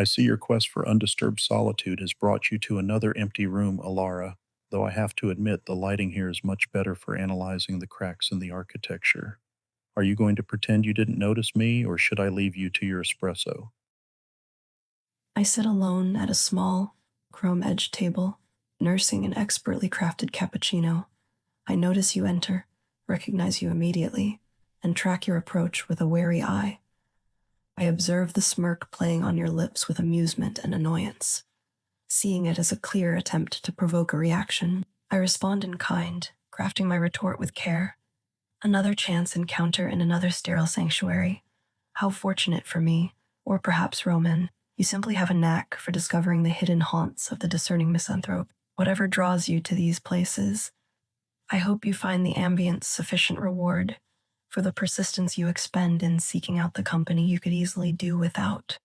I see your quest for undisturbed solitude has brought you to another empty room, Alara, though I have to admit the lighting here is much better for analyzing the cracks in the architecture. Are you going to pretend you didn't notice me, or should I leave you to your espresso? I sit alone at a small, chrome-edged table, nursing an expertly crafted cappuccino. I notice you enter, recognize you immediately, and track your approach with a wary eye. I observe the smirk playing on your lips with amusement and annoyance. Seeing it as a clear attempt to provoke a reaction, I respond in kind, crafting my retort with care. Another chance encounter in another sterile sanctuary. How fortunate for me, or perhaps Roman, you simply have a knack for discovering the hidden haunts of the discerning misanthrope. Whatever draws you to these places, I hope you find the ambience sufficient reward for the persistence you expend in seeking out the company you could easily do without.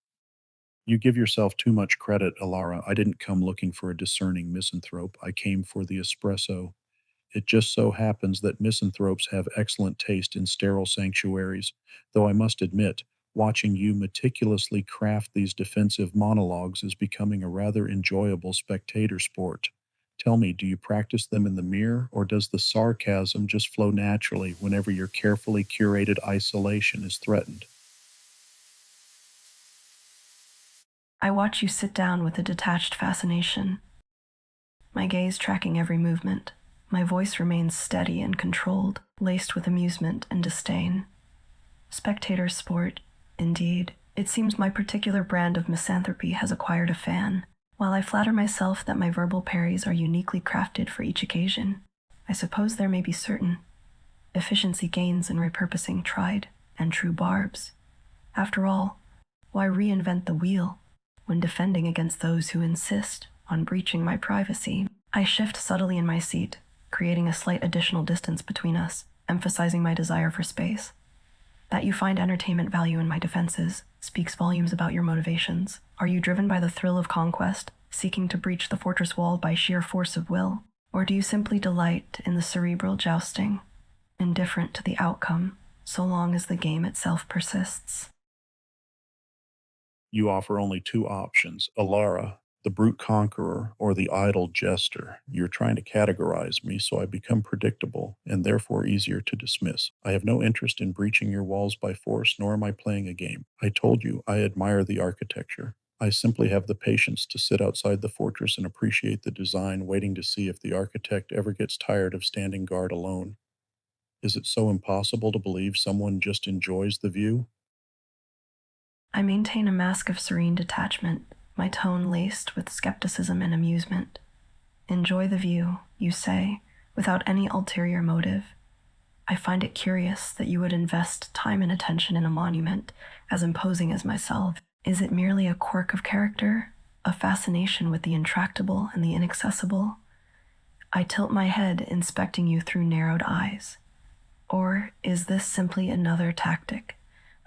You give yourself too much credit, Alara. I didn't come looking for a discerning misanthrope. I came for the espresso. It just so happens that misanthropes have excellent taste in sterile sanctuaries, though I must admit, watching you meticulously craft these defensive monologues is becoming a rather enjoyable spectator sport. Tell me, do you practice them in the mirror, or does the sarcasm just flow naturally whenever your carefully curated isolation is threatened? I watch you sit down with a detached fascination, my gaze tracking every movement. My voice remains steady and controlled, laced with amusement and disdain. Spectator sport, indeed. It seems my particular brand of misanthropy has acquired a fan. While I flatter myself that my verbal parries are uniquely crafted for each occasion, I suppose there may be certain efficiency gains in repurposing tried and true barbs. After all, why reinvent the wheel when defending against those who insist on breaching my privacy? I shift subtly in my seat, creating a slight additional distance between us, emphasizing my desire for space. That you find entertainment value in my defenses speaks volumes about your motivations. Are you driven by the thrill of conquest, seeking to breach the fortress wall by sheer force of will? Or do you simply delight in the cerebral jousting, indifferent to the outcome, so long as the game itself persists? You offer only two options: Alara, the brute conqueror, or the idle jester. You're trying to categorize me so I become predictable and therefore easier to dismiss. I have no interest in breaching your walls by force, nor am I playing a game. I told you I admire the architecture. I simply have the patience to sit outside the fortress and appreciate the design, waiting to see if the architect ever gets tired of standing guard alone. Is it so impossible to believe someone just enjoys the view? I maintain a mask of serene detachment, my tone laced with skepticism and amusement. Enjoy the view, you say, without any ulterior motive. I find it curious that you would invest time and attention in a monument as imposing as myself. Is it merely a quirk of character, a fascination with the intractable and the inaccessible? I tilt my head, inspecting you through narrowed eyes. Or is this simply another tactic,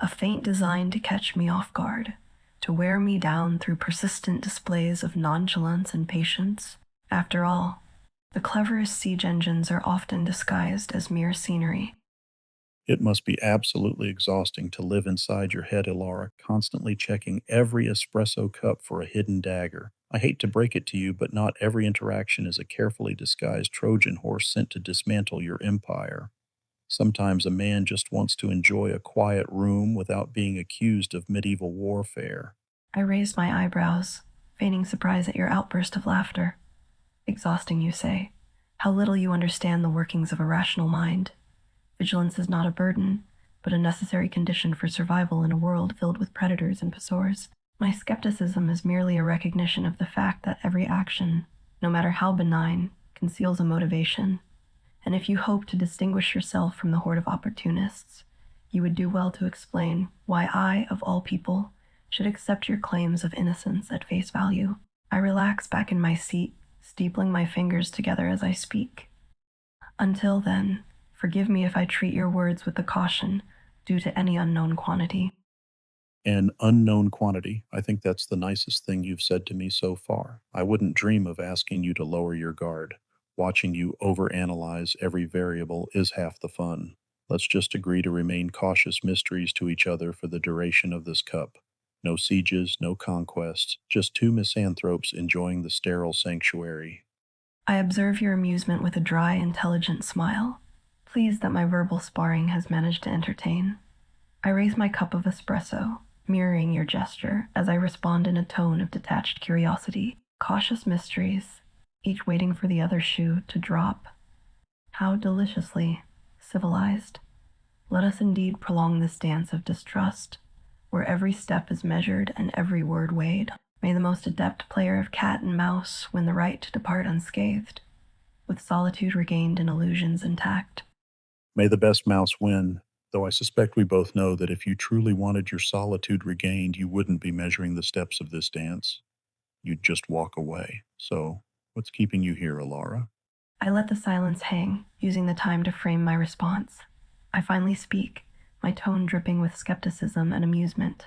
a feint designed to catch me off guard, to wear me down through persistent displays of nonchalance and patience? After all, the cleverest siege engines are often disguised as mere scenery. It must be absolutely exhausting to live inside your head, Ilara, constantly checking every espresso cup for a hidden dagger. I hate to break it to you, but not every interaction is a carefully disguised Trojan horse sent to dismantle your empire. Sometimes a man just wants to enjoy a quiet room without being accused of medieval warfare. I raise my eyebrows, feigning surprise at your outburst of laughter. Exhausting, you say. How little you understand the workings of a rational mind. Vigilance is not a burden, but a necessary condition for survival in a world filled with predators and pursuers. My skepticism is merely a recognition of the fact that every action, no matter how benign, conceals a motivation. And if you hope to distinguish yourself from the horde of opportunists, you would do well to explain why I, of all people, should accept your claims of innocence at face value. I relax back in my seat, steepling my fingers together as I speak. Until then, forgive me if I treat your words with the caution due to any unknown quantity. An unknown quantity. I think that's the nicest thing you've said to me so far. I wouldn't dream of asking you to lower your guard. Watching you overanalyze every variable is half the fun. Let's just agree to remain cautious mysteries to each other for the duration of this cup. No sieges, no conquests, just two misanthropes enjoying the sterile sanctuary. I observe your amusement with a dry, intelligent smile, pleased that my verbal sparring has managed to entertain. I raise my cup of espresso, mirroring your gesture as I respond in a tone of detached curiosity, cautious mysteries, each waiting for the other shoe to drop. How deliciously civilized. Let us indeed prolong this dance of distrust, where every step is measured and every word weighed. May the most adept player of cat and mouse win the right to depart unscathed, with solitude regained and illusions intact. May the best mouse win, though I suspect we both know that if you truly wanted your solitude regained, you wouldn't be measuring the steps of this dance. You'd just walk away. So, what's keeping you here, Alara? I let the silence hang, using the time to frame my response. I finally speak, my tone dripping with skepticism and amusement.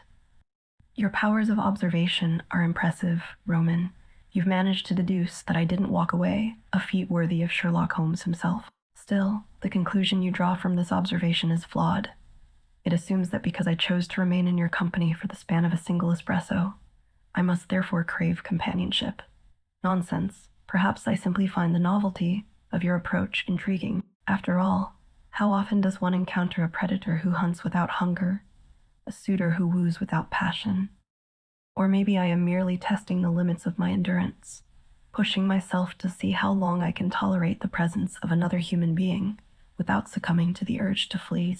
Your powers of observation are impressive, Roman. You've managed to deduce that I didn't walk away, a feat worthy of Sherlock Holmes himself. Still, the conclusion you draw from this observation is flawed. It assumes that because I chose to remain in your company for the span of a single espresso, I must therefore crave companionship. Nonsense. Perhaps I simply find the novelty of your approach intriguing. After all, how often does one encounter a predator who hunts without hunger, a suitor who woos without passion? Or maybe I am merely testing the limits of my endurance, pushing myself to see how long I can tolerate the presence of another human being without succumbing to the urge to flee.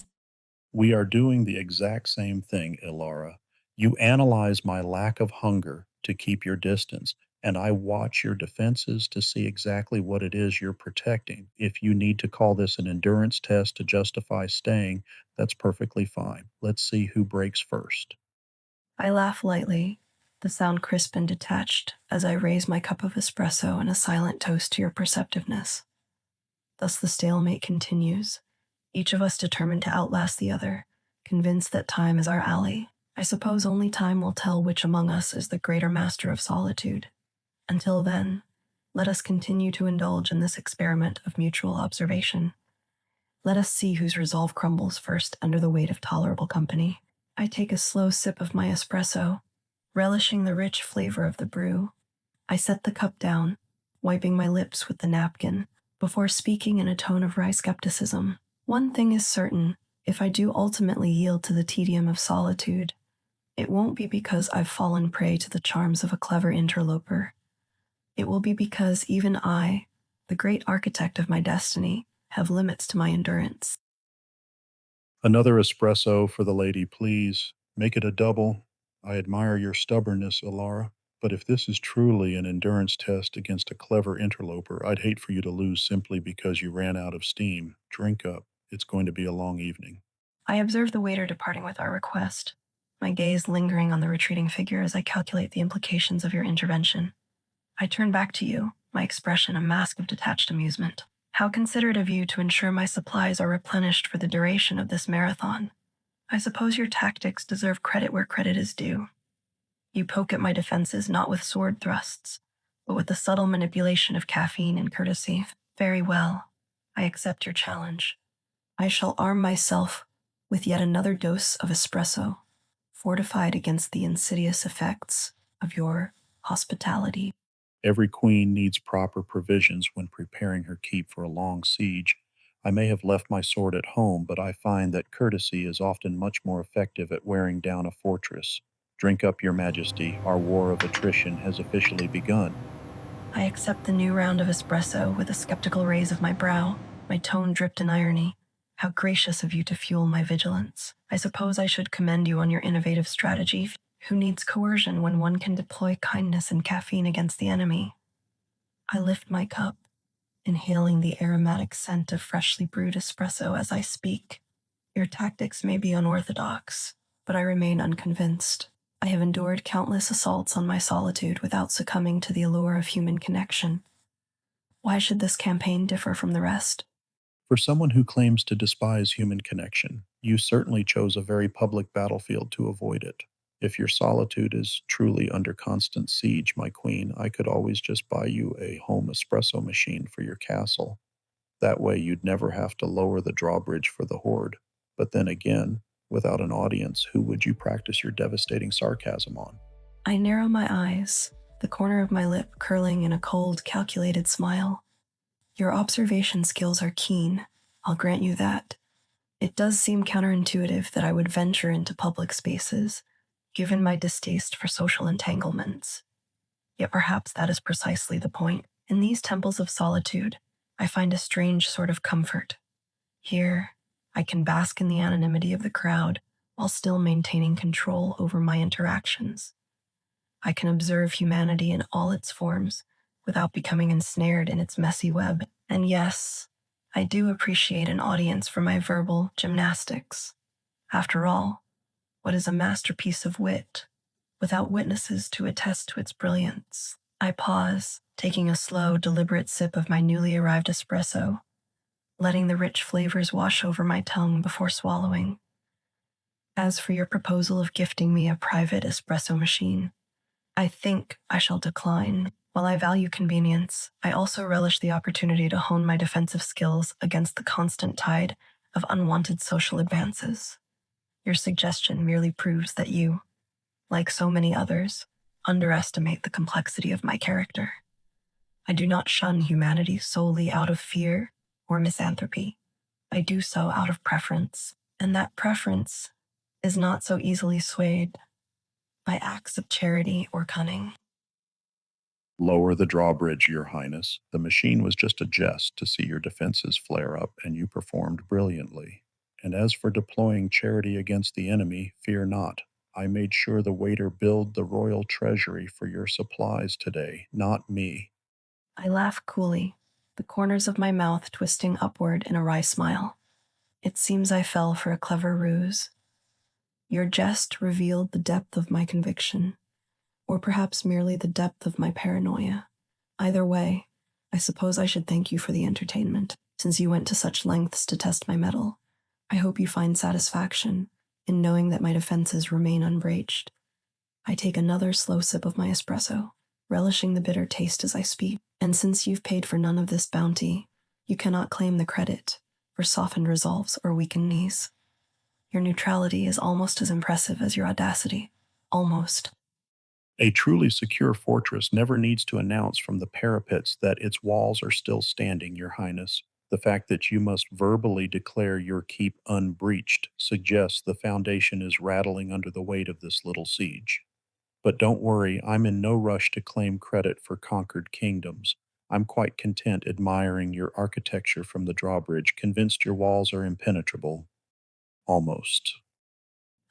We are doing the exact same thing, Ilara. You analyze my lack of hunger to keep your distance, and I watch your defenses to see exactly what it is you're protecting. If you need to call this an endurance test to justify staying, that's perfectly fine. Let's see who breaks first. I laugh lightly, the sound crisp and detached, as I raise my cup of espresso in a silent toast to your perceptiveness. Thus the stalemate continues, each of us determined to outlast the other, convinced that time is our ally. I suppose only time will tell which among us is the greater master of solitude. Until then, let us continue to indulge in this experiment of mutual observation. Let us see whose resolve crumbles first under the weight of tolerable company. I take a slow sip of my espresso, relishing the rich flavor of the brew. I set the cup down, wiping my lips with the napkin, before speaking in a tone of wry skepticism. One thing is certain, if I do ultimately yield to the tedium of solitude, it won't be because I've fallen prey to the charms of a clever interloper. It will be because even I, the great architect of my destiny, have limits to my endurance. Another espresso for the lady, please. Make it a double. I admire your stubbornness, Alara, but if this is truly an endurance test against a clever interloper, I'd hate for you to lose simply because you ran out of steam. Drink up. It's going to be a long evening. I observe the waiter departing with our request, my gaze lingering on the retreating figure as I calculate the implications of your intervention. I turn back to you, my expression a mask of detached amusement. How considerate of you to ensure my supplies are replenished for the duration of this marathon. I suppose your tactics deserve credit where credit is due. You poke at my defenses not with sword thrusts, but with the subtle manipulation of caffeine and courtesy. Very well. I accept your challenge. I shall arm myself with yet another dose of espresso, fortified against the insidious effects of your hospitality. Every queen needs proper provisions when preparing her keep for a long siege. I may have left my sword at home, but I find that courtesy is often much more effective at wearing down a fortress. Drink up, your majesty. Our war of attrition has officially begun. I accept the new round of espresso with a skeptical raise of my brow, my tone dripped in irony. How gracious of you to fuel my vigilance. I suppose I should commend you on your innovative strategy. Who needs coercion when one can deploy kindness and caffeine against the enemy? I lift my cup, inhaling the aromatic scent of freshly brewed espresso as I speak. Your tactics may be unorthodox, but I remain unconvinced. I have endured countless assaults on my solitude without succumbing to the allure of human connection. Why should this campaign differ from the rest? For someone who claims to despise human connection, you certainly chose a very public battlefield to avoid it. If your solitude is truly under constant siege, my queen, I could always just buy you a home espresso machine for your castle. That way you'd never have to lower the drawbridge for the horde. But then again, Without an audience, who would you practice your devastating sarcasm on? I narrow my eyes, the corner of my lip curling in a cold, calculated smile. Your observation skills are keen, I'll grant you that. It does seem counterintuitive that I would venture into public spaces, given my distaste for social entanglements. Yet perhaps that is precisely the point. In these temples of solitude, I find a strange sort of comfort. Here, I can bask in the anonymity of the crowd while still maintaining control over my interactions. I can observe humanity in all its forms without becoming ensnared in its messy web. And yes, I do appreciate an audience for my verbal gymnastics. After all, what is a masterpiece of wit without witnesses to attest to its brilliance? I pause, taking a slow, deliberate sip of my newly arrived espresso, letting the rich flavors wash over my tongue before swallowing. As for your proposal of gifting me a private espresso machine, I think I shall decline. While I value convenience, I also relish the opportunity to hone my defensive skills against the constant tide of unwanted social advances. Your suggestion merely proves that you, like so many others, underestimate the complexity of my character. I do not shun humanity solely out of fear or misanthropy. I do so out of preference, and that preference is not so easily swayed by acts of charity or cunning. Lower the drawbridge, Your Highness. The machine was just a jest to see your defenses flare up, and you performed brilliantly. And as for deploying charity against the enemy, fear not. I made sure the waiter billed the royal treasury for your supplies today, not me. I laugh coolly, the corners of my mouth twisting upward in a wry smile. It seems I fell for a clever ruse. Your jest revealed the depth of my conviction, or perhaps merely the depth of my paranoia. Either way, I suppose I should thank you for the entertainment, since you went to such lengths to test my mettle. I hope you find satisfaction in knowing that my defenses remain unbreached. I take another slow sip of my espresso, relishing the bitter taste as I speak. And since you've paid for none of this bounty, you cannot claim the credit for softened resolves or weakened knees. Your neutrality is almost as impressive as your audacity. Almost. A truly secure fortress never needs to announce from the parapets that its walls are still standing, Your Highness. The fact that you must verbally declare your keep unbreached suggests the foundation is rattling under the weight of this little siege. But don't worry, I'm in no rush to claim credit for conquered kingdoms. I'm quite content admiring your architecture from the drawbridge, convinced your walls are impenetrable. Almost.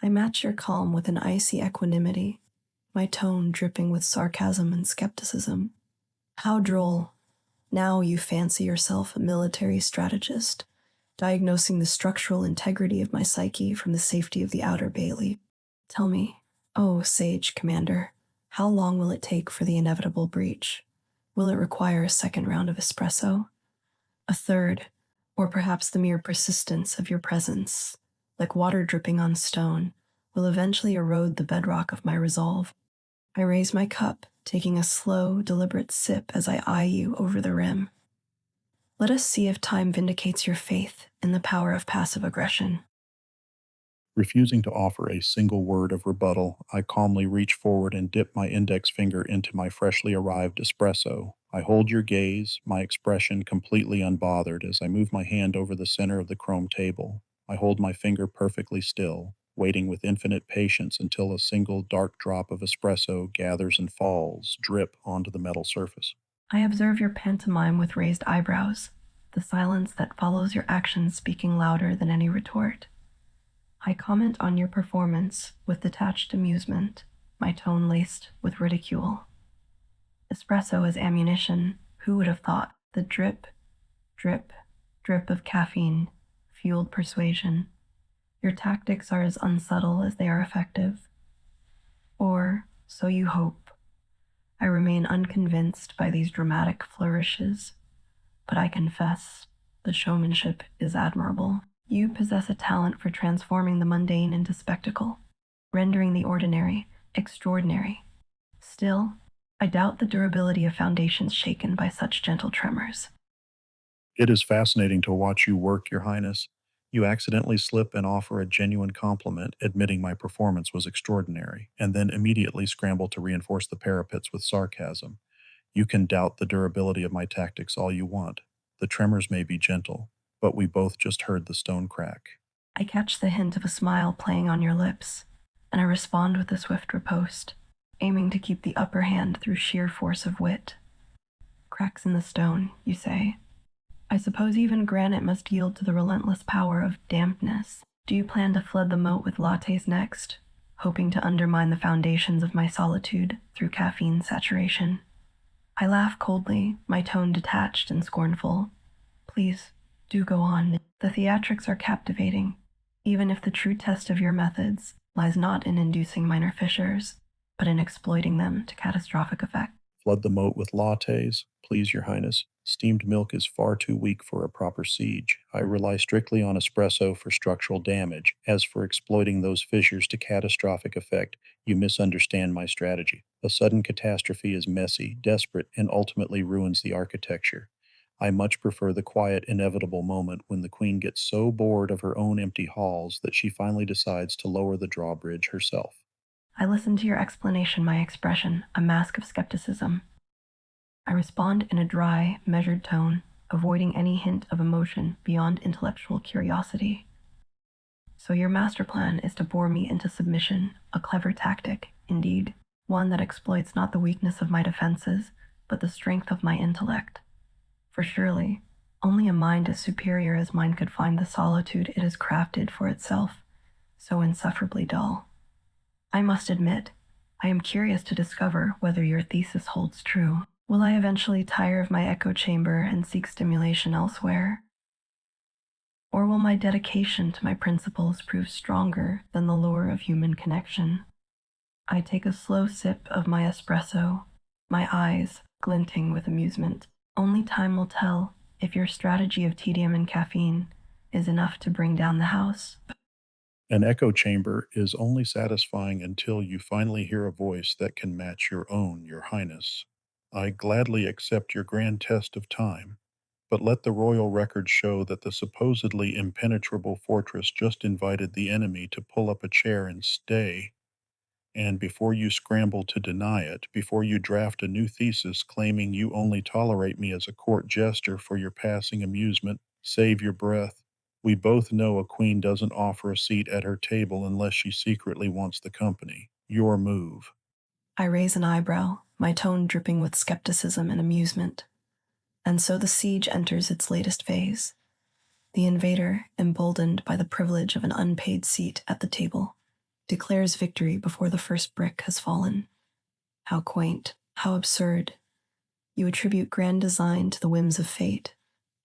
I match your calm with an icy equanimity, my tone dripping with sarcasm and skepticism. How droll. Now you fancy yourself a military strategist, diagnosing the structural integrity of my psyche from the safety of the outer bailey. Tell me, oh sage commander, how long will it take for the inevitable breach? Will it require a second round of espresso? A third, or perhaps the mere persistence of your presence, like water dripping on stone, will eventually erode the bedrock of my resolve. I raise my cup, taking a slow, deliberate sip as I eye you over the rim. Let us see if time vindicates your faith in the power of passive aggression. Refusing to offer a single word of rebuttal, I calmly reach forward and dip my index finger into my freshly arrived espresso. I hold your gaze, my expression completely unbothered as I move my hand over the center of the chrome table. I hold my finger perfectly still, waiting with infinite patience until a single dark drop of espresso gathers and falls, drip onto the metal surface. I observe your pantomime with raised eyebrows, the silence that follows your actions speaking louder than any retort. I comment on your performance with detached amusement, my tone laced with ridicule. Espresso as ammunition, who would have thought? The drip, drip, drip of caffeine fueled persuasion. Your tactics are as unsubtle as they are effective. Or, so you hope. I remain unconvinced by these dramatic flourishes, but I confess the showmanship is admirable. You possess a talent for transforming the mundane into spectacle, rendering the ordinary extraordinary. Still, I doubt the durability of foundations shaken by such gentle tremors. It is fascinating to watch you work, Your Highness. You accidentally slip and offer a genuine compliment, admitting my performance was extraordinary, and then immediately scramble to reinforce the parapets with sarcasm. You can doubt the durability of my tactics all you want. The tremors may be gentle, but we both just heard the stone crack. I catch the hint of a smile playing on your lips, and I respond with a swift riposte, aiming to keep the upper hand through sheer force of wit. Cracks in the stone, you say. I suppose even granite must yield to the relentless power of dampness. Do you plan to flood the moat with lattes next, hoping to undermine the foundations of my solitude through caffeine saturation? I laugh coldly, my tone detached and scornful. Please, do go on. The theatrics are captivating, even if the true test of your methods lies not in inducing minor fissures, but in exploiting them to catastrophic effect. Flood the moat with lattes, please, Your Highness. Steamed milk is far too weak for a proper siege. I rely strictly on espresso for structural damage. As for exploiting those fissures to catastrophic effect, you misunderstand my strategy. A sudden catastrophe is messy, desperate, and ultimately ruins the architecture. I much prefer the quiet, inevitable moment when the queen gets so bored of her own empty halls that she finally decides to lower the drawbridge herself. I listen to your explanation, my expression, a mask of skepticism. I respond in a dry, measured tone, avoiding any hint of emotion beyond intellectual curiosity. So your master plan is to bore me into submission, a clever tactic, indeed, one that exploits not the weakness of my defenses, but the strength of my intellect. For surely, only a mind as superior as mine could find the solitude it has crafted for itself, so insufferably dull. I must admit, I am curious to discover whether your thesis holds true. Will I eventually tire of my echo chamber and seek stimulation elsewhere? Or will my dedication to my principles prove stronger than the lure of human connection? I take a slow sip of my espresso, my eyes glinting with amusement. Only time will tell if your strategy of tedium and caffeine is enough to bring down the house. An echo chamber is only satisfying until you finally hear a voice that can match your own, Your Highness. I gladly accept your grand test of time, but let the royal record show that the supposedly impenetrable fortress just invited the enemy to pull up a chair and stay. And before you scramble to deny it, before you draft a new thesis claiming you only tolerate me as a court jester for your passing amusement, save your breath. We both know a queen doesn't offer a seat at her table unless she secretly wants the company. Your move. I raise an eyebrow, my tone dripping with skepticism and amusement. And so the siege enters its latest phase. The invader, emboldened by the privilege of an unpaid seat at the table, declares victory before the first brick has fallen. How quaint, how absurd. You attribute grand design to the whims of fate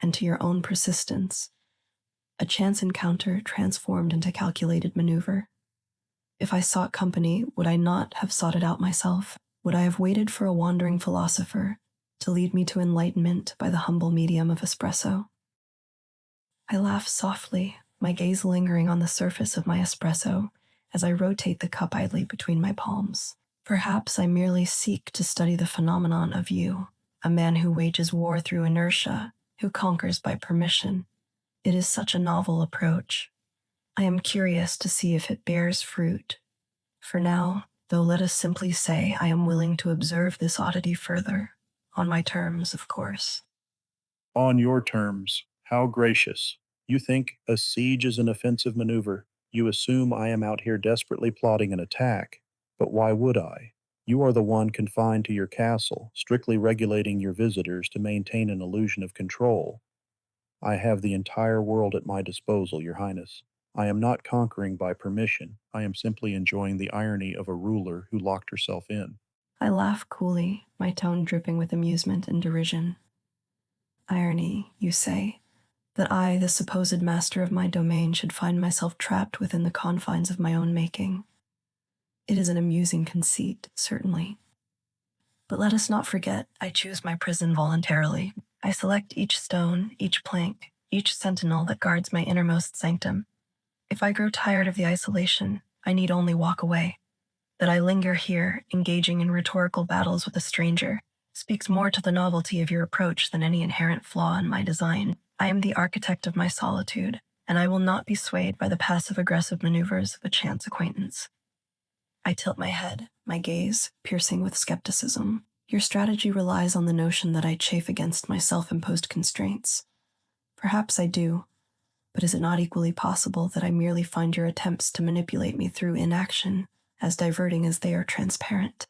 and to your own persistence. A chance encounter transformed into calculated maneuver. If I sought company, would I not have sought it out myself? Would I have waited for a wandering philosopher to lead me to enlightenment by the humble medium of espresso? I laugh softly, my gaze lingering on the surface of my espresso as I rotate the cup idly between my palms. Perhaps I merely seek to study the phenomenon of you, a man who wages war through inertia, who conquers by permission. It is such a novel approach. I am curious to see if it bears fruit. For now, though, let us simply say I am willing to observe this oddity further, on my terms, of course. On your terms. How gracious. You think a siege is an offensive maneuver. You assume I am out here desperately plotting an attack. But why would I? You are the one confined to your castle, strictly regulating your visitors to maintain an illusion of control. I have the entire world at my disposal, Your Highness. I am not conquering by permission. I am simply enjoying the irony of a ruler who locked herself in. I laugh coolly, my tone dripping with amusement and derision. Irony, you say, that I, the supposed master of my domain, should find myself trapped within the confines of my own making. It is an amusing conceit, certainly. But let us not forget, I choose my prison voluntarily. I select each stone, each plank, each sentinel that guards my innermost sanctum. If I grow tired of the isolation, I need only walk away. That I linger here, engaging in rhetorical battles with a stranger, speaks more to the novelty of your approach than any inherent flaw in my design. I am the architect of my solitude, and I will not be swayed by the passive-aggressive maneuvers of a chance acquaintance. I tilt my head, my gaze piercing with skepticism. Your strategy relies on the notion that I chafe against my self-imposed constraints. Perhaps I do, but is it not equally possible that I merely find your attempts to manipulate me through inaction as diverting as they are transparent?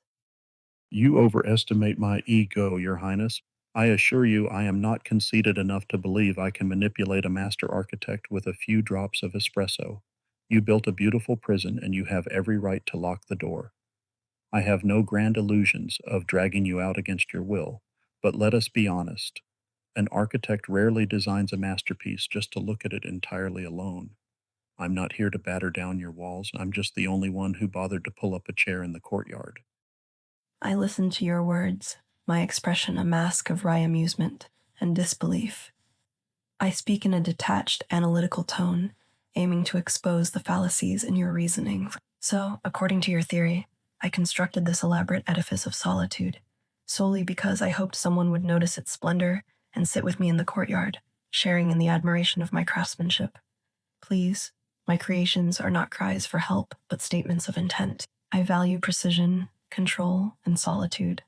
You overestimate my ego, Your Highness. I assure you I am not conceited enough to believe I can manipulate a master architect with a few drops of espresso. You built a beautiful prison and you have every right to lock the door. I have no grand illusions of dragging you out against your will, but let us be honest. An architect rarely designs a masterpiece just to look at it entirely alone. I'm not here to batter down your walls. I'm just the only one who bothered to pull up a chair in the courtyard. I listen to your words, my expression a mask of wry amusement and disbelief. I speak in a detached, analytical tone, aiming to expose the fallacies in your reasoning. So, according to your theory, I constructed this elaborate edifice of solitude, solely because I hoped someone would notice its splendor and sit with me in the courtyard, sharing in the admiration of my craftsmanship. Please, my creations are not cries for help, but statements of intent. I value precision, control, and solitude.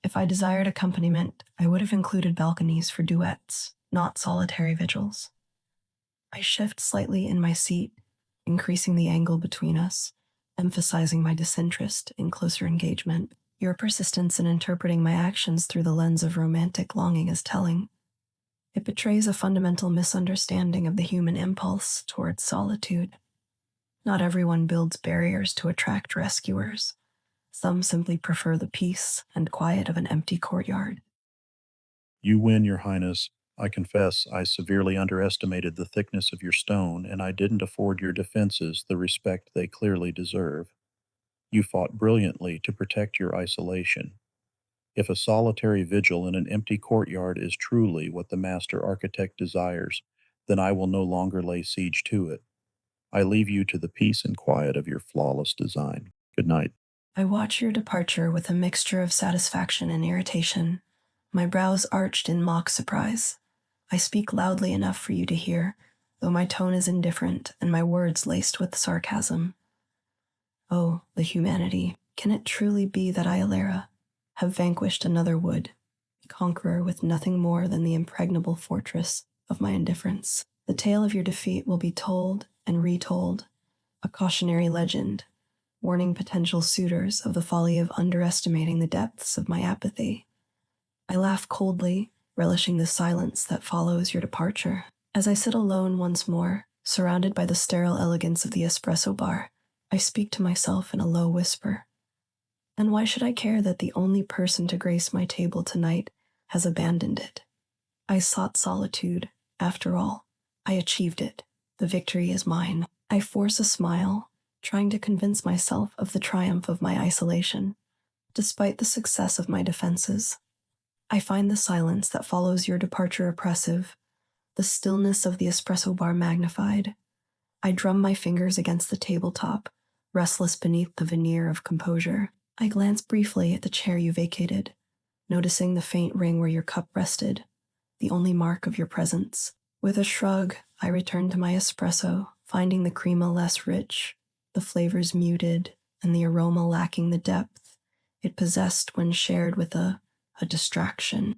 If I desired accompaniment, I would have included balconies for duets, not solitary vigils. I shift slightly in my seat, increasing the angle between us, emphasizing my disinterest in closer engagement. Your persistence in interpreting my actions through the lens of romantic longing is telling. It betrays a fundamental misunderstanding of the human impulse towards solitude. Not everyone builds barriers to attract rescuers. Some simply prefer the peace and quiet of an empty courtyard. You win, Your Highness. I confess I severely underestimated the thickness of your stone, and I didn't afford your defenses the respect they clearly deserve. You fought brilliantly to protect your isolation. If a solitary vigil in an empty courtyard is truly what the master architect desires, then I will no longer lay siege to it. I leave you to the peace and quiet of your flawless design. Good night. I watch your departure with a mixture of satisfaction and irritation, my brows arched in mock surprise. I speak loudly enough for you to hear, though my tone is indifferent and my words laced with sarcasm. Oh, the humanity. Can it truly be that I, Alara, have vanquished another wood, a conqueror with nothing more than the impregnable fortress of my indifference? The tale of your defeat will be told and retold, a cautionary legend, warning potential suitors of the folly of underestimating the depths of my apathy. I laugh coldly, relishing the silence that follows your departure. As I sit alone once more, surrounded by the sterile elegance of the espresso bar, I speak to myself in a low whisper. And why should I care that the only person to grace my table tonight has abandoned it? I sought solitude, after all. I achieved it. The victory is mine. I force a smile, trying to convince myself of the triumph of my isolation, despite the success of my defenses. I find the silence that follows your departure oppressive, the stillness of the espresso bar magnified. I drum my fingers against the tabletop, restless beneath the veneer of composure. I glance briefly at the chair you vacated, noticing the faint ring where your cup rested, the only mark of your presence. With a shrug, I return to my espresso, finding the crema less rich, the flavors muted, and the aroma lacking the depth it possessed when shared with a distraction.